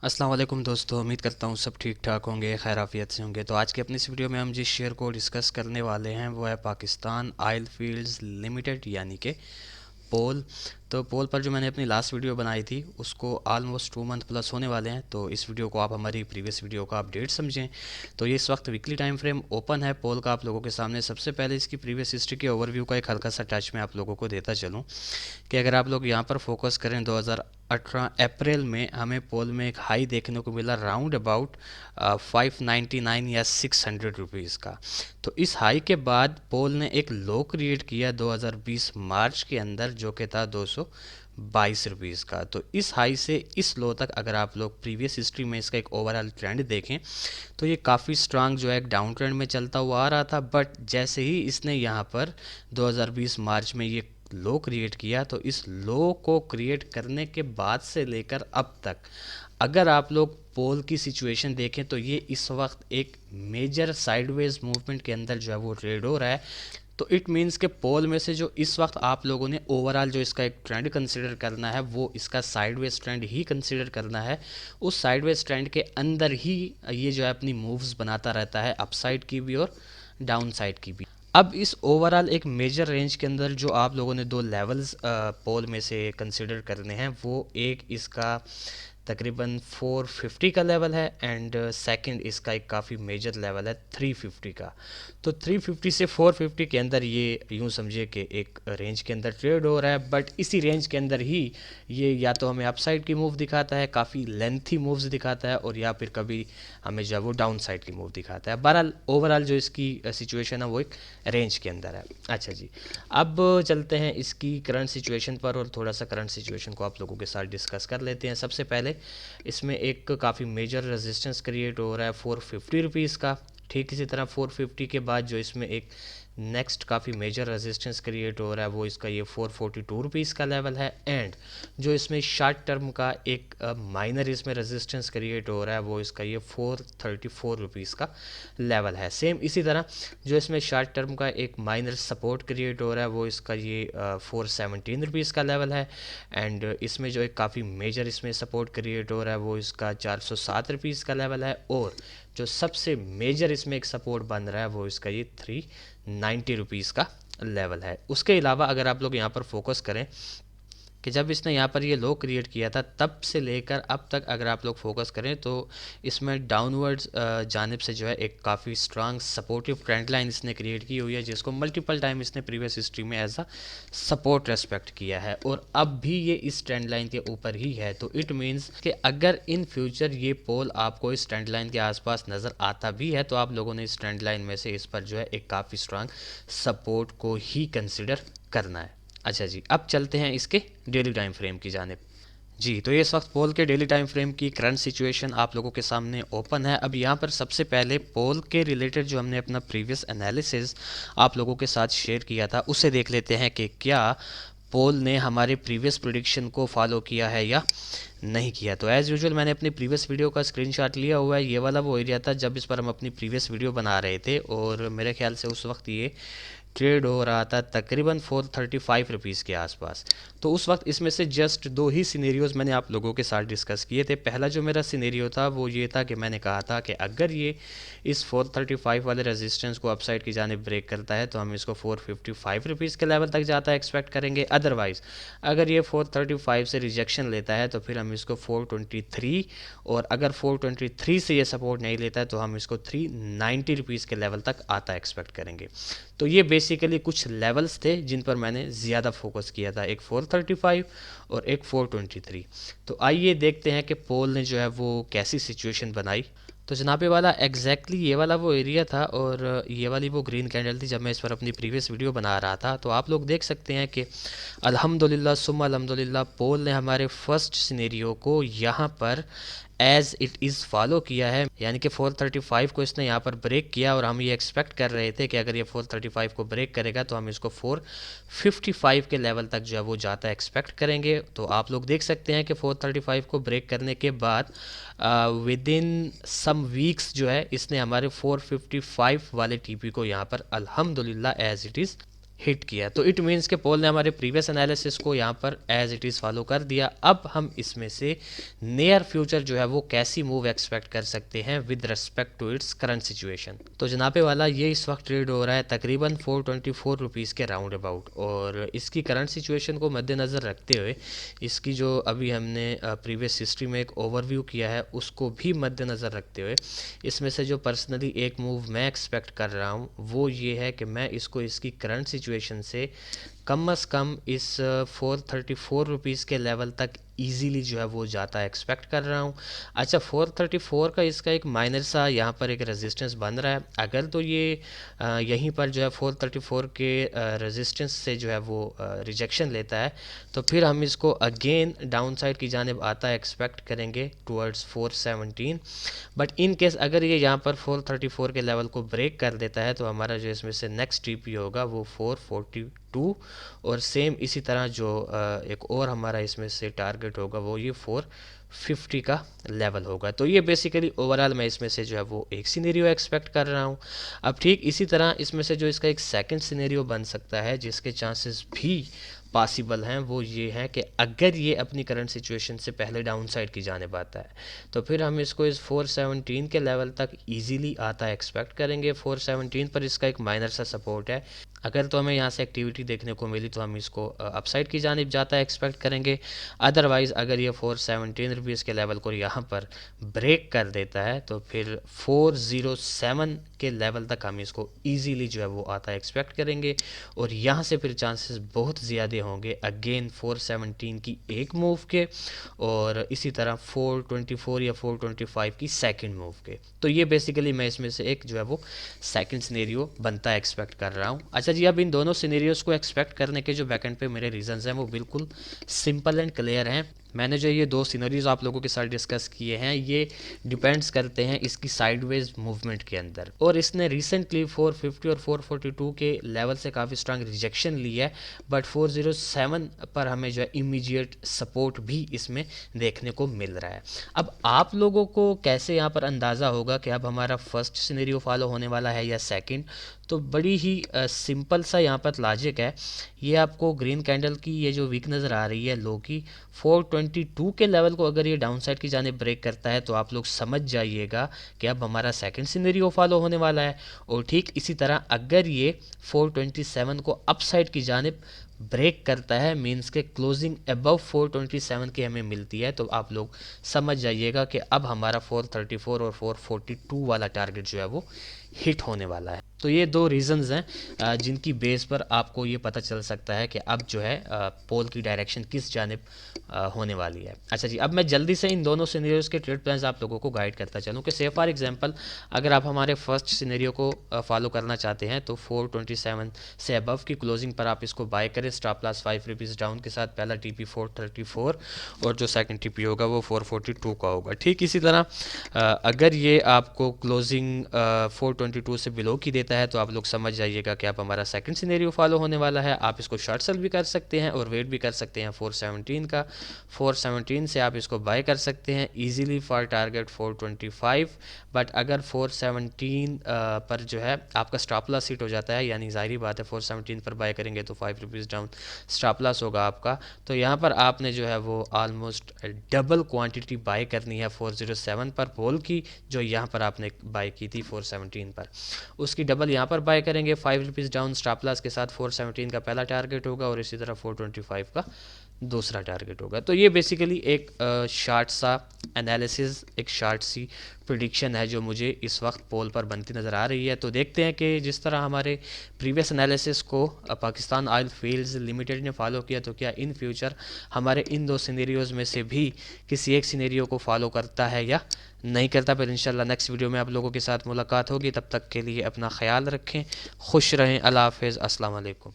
अस्सलाम वालेकुम दोस्तों, उम्मीद करता हूँ सब ठीक ठाक होंगे, खैर आफियत से होंगे। तो आज की अपनी इस वीडियो में हम जिस शेयर को डिस्कस करने वाले हैं वो है पाकिस्तान ऑयल फील्ड्स लिमिटेड यानी कि पोल। तो पोल पर जो मैंने अपनी लास्ट वीडियो बनाई थी उसको ऑलमोस्ट 2 मंथ प्लस होने वाले हैं। तो इस वीडियो को आप हमारी प्रीवियस वीडियो का अपडेट समझें। तो ये इस वक्त वीकली टाइम फ्रेम ओपन है पोल का आप लोगों के सामने। सबसे पहले इसकी प्रीवियस हिस्ट्री के ओवरव्यू का एक हल्का सा टच मैं आप लोगों को देता चलूँ कि अगर आप लोग यहाँ पर फोकस करें 2018 अप्रैल में हमें पोल में एक हाई देखने को मिला राउंड अबाउट 599 या 600 रुपीज़ का। तो इस हाई के बाद पोल ने एक लो क्रिएट किया 2020 मार्च के अंदर जो कि था 222 रुपीज़ का। तो इस हाई से इस लो तक अगर आप लोग प्रीवियस हिस्ट्री में इसका एक ओवरऑल ट्रेंड देखें तो ये काफ़ी स्ट्रांग जो है एक डाउन ट्रेंड में चलता हुआ आ रहा था। बट जैसे ही इसने यहाँ पर 2020 मार्च में ये लो क्रिएट किया तो इस लो को क्रिएट करने के बाद से लेकर अब तक अगर आप लोग पोल की सिचुएशन देखें तो ये इस वक्त एक मेजर साइडवेज मूवमेंट के अंदर जो है वो ट्रेड हो रहा है। तो इट मीन्स के पोल में से जो इस वक्त आप लोगों ने ओवरऑल जो इसका एक ट्रेंड कंसिडर करना है वो इसका साइडवेज ट्रेंड ही कंसिडर करना है। उस साइडवेज ट्रेंड के अंदर ही ये जो है अपनी मूव्स बनाता रहता है, अपसाइड की भी और डाउन साइड की भी। अब इस ओवरऑल एक मेजर रेंज के अंदर जो आप लोगों ने दो लेवल्स पोल में से कंसिडर करने हैं वो एक इसका तकरीबन 450 का लेवल है एंड सेकंड इसका एक काफ़ी मेजर लेवल है 350 का। तो 350 से 450 के अंदर ये यूँ समझिए कि एक रेंज के अंदर ट्रेड हो रहा है। बट इसी रेंज के अंदर ही ये या तो हमें अपसाइड की मूव दिखाता है, काफ़ी लेंथी मूव्स दिखाता है, और या फिर कभी हमें जो है वो डाउन साइड की मूव दिखाता है। बहरहाल ओवरऑल जो इसकी सिचुएशन है वो एक रेंज के अंदर है। अच्छा जी, अब चलते हैं इसकी करंट सिचुएशन पर और थोड़ा सा करंट सिचुएशन को आप लोगों के साथ डिस्कस कर लेते हैं। सबसे पहले इसमें एक काफ़ी मेजर रेजिस्टेंस क्रिएट हो रहा है 450 रुपीज़ का। ठीक इसी तरह 450 के बाद जो इसमें एक नेक्स्ट काफ़ी मेजर रेजिस्टेंस क्रिएट हो रहा है वो इसका ये 442 रुपीज़ का लेवल है। एंड जो इसमें शॉर्ट टर्म का एक माइनर इसमें रेजिस्टेंस क्रिएट हो रहा है वो इसका ये 434 रुपीज़ का लेवल है। सेम इसी तरह जो इसमें शॉर्ट टर्म का एक माइनर सपोर्ट क्रिएट हो रहा है वो इसका ये 417 रुपीज़ का लेवल है। एंड इसमें जो एक काफ़ी मेजर इसमें सपोर्ट क्रिएट हो रहा है वो इसका 407 रुपीज़ का लेवल है। और जो सबसे मेजर इसमें एक सपोर्ट बन रहा है वो इसका ये 390 रुपीज़ का लेवल है। उसके अलावा अगर आप लोग यहाँ पर फोकस करें कि जब इसने यहाँ पर ये लो क्रिएट किया था तब से लेकर अब तक अगर आप लोग फोकस करें तो इसमें डाउनवर्ड्स जानिब से जो है एक काफ़ी स्ट्रांग सपोर्टिव ट्रेंड लाइन इसने क्रिएट की हुई है जिसको मल्टीपल टाइम इसने प्रीवियस हिस्ट्री में एज अ सपोर्ट रेस्पेक्ट किया है और अब भी ये इस ट्रेंड लाइन के ऊपर ही है। तो इट मीन्स कि अगर इन फ्यूचर ये पोल आपको इस ट्रेंड लाइन के आसपास नज़र आता भी है तो आप लोगों ने इस ट्रेंड लाइन में से इस पर जो है एक काफ़ी स्ट्रांग सपोर्ट को ही कंसिडर करना है। अच्छा जी, अब चलते हैं इसके डेली टाइम फ्रेम की जानिब। जी, तो ये इस वक्त पोल के डेली टाइम फ्रेम की करंट सिचुएशन आप लोगों के सामने ओपन है। अब यहाँ पर सबसे पहले पोल के रिलेटेड जो हमने अपना प्रीवियस एनालिसिस आप लोगों के साथ शेयर किया था उसे देख लेते हैं कि क्या पोल ने हमारे प्रीवियस प्रिडिक्शन को फॉलो किया है या नहीं किया। तो एज़ यूजुअल मैंने अपनी प्रीवियस वीडियो का स्क्रीनशॉट लिया हुआ है। ये वाला वो एरिया था जब इस पर हम अपनी प्रीवियस वीडियो बना रहे थे और मेरे ख्याल से उस वक्त ये ट्रेड हो रहा था तकरीबन 435 रुपीज़ के आसपास। तो उस वक्त इसमें से जस्ट दो ही सिनेरियोज़ मैंने आप लोगों के साथ डिस्कस किए थे। पहला जो मेरा सिनेरियो था वो ये था कि मैंने कहा था कि अगर ये इस 435 वाले रेजिस्टेंस को अपसाइड की जानिब ब्रेक करता है तो हम इसको 455 रुपीज़ के लेवल तक जाता एक्सपेक्ट करेंगे। अदरवाइज़ अगर ये 435 से रिजेक्शन लेता है तो फिर हम इसको 423, और अगर 423 से ये सपोर्ट नहीं लेता है तो हम इसको 390 रुपीज़ के लेवल तक आता एक्सपेक्ट करेंगे। तो ये बेसिकली कुछ लेवल्स थे जिन पर मैंने ज़्यादा फोकस किया था, एक 435 और एक 423। तो आइए देखते हैं कि पोल ने जो है वो कैसी सिचुएशन बनाई। तो जनाबे वाला एग्जैक्टली ये वाला वो एरिया था और ये वाली वो ग्रीन कैंडल थी जब मैं इस पर अपनी प्रीवियस वीडियो बना रहा था। तो आप लोग देख सकते हैं कि अल्हम्दुलिल्लाह सुम्मा अल्हम्दुलिल्लाह पोल ने हमारे फर्स्ट सिनेरियो को यहाँ पर एज़ इट इज़ फॉलो किया है, यानी कि 435 को इसने यहाँ पर ब्रेक किया और हम ये एक्सपेक्ट कर रहे थे कि अगर ये 435 को ब्रेक करेगा तो हम इसको 455 के लेवल तक जो है वो जाता एक्सपेक्ट करेंगे। तो आप लोग देख सकते हैं कि 435 को ब्रेक करने के बाद विद इन सम वीक्स जो है इसने हमारे 455 वाले टीपी को यहाँ पर अल्हम्दुलिल्लाह एज़ इट इज़ हिट किया। तो इट मीन्स के पोल ने हमारे प्रीवियस एनालिसिस को यहाँ पर एज इट इज़ फॉलो कर दिया। अब हम इसमें से नियर फ्यूचर जो है वो कैसी मूव एक्सपेक्ट कर सकते हैं with respect to its current situation. तो जनाबे वाला ये इस वक्त ट्रेड हो रहा है तकरीबन 424 रुपीज़ के राउंड अबाउट, और इसकी करंट सिचुएशन को मद्देनज़र रखते हुए इसकी जो अभी हमने प्रीवियस हिस्ट्री में एक ओवरव्यू किया है उसको भी मद्देनज़र रखते हुए इसमें से जो पर्सनली एक मूव मैं एक्सपेक्ट कर रहा हूँ वो ये है कि मैं इसको इसकी करंट सिचुएशन से कम से कम इस 434 रुपीज़ के लेवल तक इजीली जो है वो जाता एक्सपेक्ट कर रहा हूँ। अच्छा, 434 का इसका एक माइनर सा यहाँ पर एक रेजिस्टेंस बन रहा है। अगर तो ये यहीं पर जो है 434 के रेजिस्टेंस से जो है वो रिजेक्शन लेता है तो फिर हम इसको अगेन डाउन साइड की जानिब आता एक्सपेक्ट करेंगे टुवर्ड्स 417। बट इन केस अगर ये यहाँ पर 434 के लेवल को ब्रेक कर देता है तो हमारा जो इसमें से नेक्स्ट टीपी होगा वो 442, और सेम इसी तरह जो एक और हमारा इसमें से टारगेट होगा वो ये 450 का लेवल होगा। तो ये बेसिकली ओवरऑल मैं इसमें से जो है वो एक सिनेरियो एक्सपेक्ट कर रहा हूँ। अब ठीक इसी तरह इसमें से जो इसका एक सेकंड सिनेरियो बन सकता है जिसके चांसेस भी पॉसिबल हैं वो ये है कि अगर ये अपनी करंट सिचुएशन से पहले डाउन साइड की जानिब आता है तो फिर हम इसको इस 417 के लेवल तक इजीली आता एक्सपेक्ट करेंगे। 417 पर इसका एक माइनर सा सपोर्ट है, अगर तो हमें यहाँ से एक्टिविटी देखने को मिली तो हम इसको अपसाइड की जानिब जाता एक्सपेक्ट करेंगे। अदरवाइज़ अगर ये 417 रुपीज़ के लेवल को यहाँ पर ब्रेक कर देता है तो फिर 407 के लेवल तक हम इसको इजीली जो है वो आता एक्सपेक्ट करेंगे, और यहाँ से फिर चांसेस बहुत ज़्यादा होंगे अगेन 417 की एक मूव के और इसी तरह 424 या 425 की सेकंड मूव के। तो ये बेसिकली मैं इसमें से एक जो है वो सेकंड सिनेरियो बनता एक्सपेक्ट कर रहा हूँ। अच्छा जी, अब इन दोनों सिनेरियोज को एक्सपेक्ट करने के जो बैकएंड पे मेरे रीजंस हैं वो बिल्कुल सिंपल एंड क्लियर हैं। मैंने जो ये दो सिनेरियोज आप लोगों के साथ डिस्कस किए हैं ये डिपेंड्स करते हैं इसकी साइडवेज मूवमेंट के अंदर, और इसने रिसेंटली 450 और 442 के लेवल से काफ़ी स्ट्रांग रिजेक्शन लिया है, बट 407 पर हमें जो है इमीडिएट सपोर्ट भी इसमें देखने को मिल रहा है। अब आप लोगों को कैसे यहाँ पर अंदाज़ा होगा कि अब हमारा फर्स्ट सिनेरियो फॉलो होने वाला है या सेकंड, तो बड़ी ही सिंपल सा यहाँ पर लॉजिक है। ये आपको ग्रीन कैंडल की ये जो वीक नज़र आ रही है लो की 422 के लेवल को अगर ये डाउन साइड की जाने ब्रेक करता है तो आप लोग समझ जाइएगा कि अब हमारा सेकंड सिनेरियो फॉलो होने वाला है। और ठीक इसी तरह अगर ये 427 को अप साइड की जानिब ब्रेक करता है मींस के क्लोजिंग अबव 427 की हमें मिलती है तो आप लोग समझ जाइएगा कि अब हमारा 434 और 442 वाला टारगेट जो है वो हिट होने वाला है। तो ये दो रीजंस हैं जिनकी बेस पर आपको ये पता चल सकता है कि अब जो है पोल की डायरेक्शन किस जानिब होने वाली है। अच्छा जी, अब मैं जल्दी से इन दोनों सिनेरियोज के ट्रेड प्लान्स आप लोगों को गाइड करता चलूँ कि से फॉर एग्जांपल अगर आप हमारे फर्स्ट सिनेरियो को फॉलो करना चाहते हैं तो 427 से अबव की क्लोजिंग पर आप इसको बाय करें स्टॉप लॉस 5 रुपीज़ डाउन के साथ। पहला टीपी 434 और जो सेकंड टीपी होगा वो 442 का होगा। ठीक इसी तरह अगर ये आपको क्लोजिंग 422 से बिलो की देता है तो आप लोग समझ जाइएगा कि आप हमारा सेकंड सिनेरियो फॉलो होने वाला है। आप इसको शॉर्ट सेल भी कर सकते हैं और वेट भी कर सकते हैं 417 का। 417 से आप इसको बाय कर सकते हैं इजीली फॉर टारगेट 425, बट अगर 417 पर जो है आपका स्टॉप लॉस हिट हो जाता है, यानी ज़ाहिर बात है 417 पर बाय करेंगे तो 5 रुपीज़ डाउन स्टॉप लॉस होगा आपका, तो यहाँ पर आपने जो है वो ऑलमोस्ट डबल क्वांटिटी बाय करनी है 407 पर पोल की, जो यहाँ पर आपने बाय की थी 417 पर, उसकी डबल यहाँ पर बाय करेंगे 5 रुपीज़ डाउन स्टॉप लॉस के साथ। 417 का पहला टारगेट होगा और इसी तरह 425 का दूसरा टारगेट होगा। तो ये बेसिकली एक शार्ट सा एनालिसिस, एक शार्ट सी प्रिडिक्शन है जो मुझे इस वक्त पोल पर बनती नज़र आ रही है। तो देखते हैं कि जिस तरह हमारे प्रीवियस एनालिसिस को पाकिस्तान ऑयल फील्ड्स लिमिटेड ने फॉलो किया तो क्या इन फ्यूचर हमारे इन दो सिनेरियोज़ में से भी किसी एक सिनेरियो को फॉलो करता है या नहीं करता। फिर इंशाल्लाह नेक्स्ट वीडियो में आप लोगों के साथ मुलाकात होगी। तब तक के लिए अपना ख्याल रखें, खुश रहें, अल्लाह हाफ़िज़, अस्सलाम वालेकुम।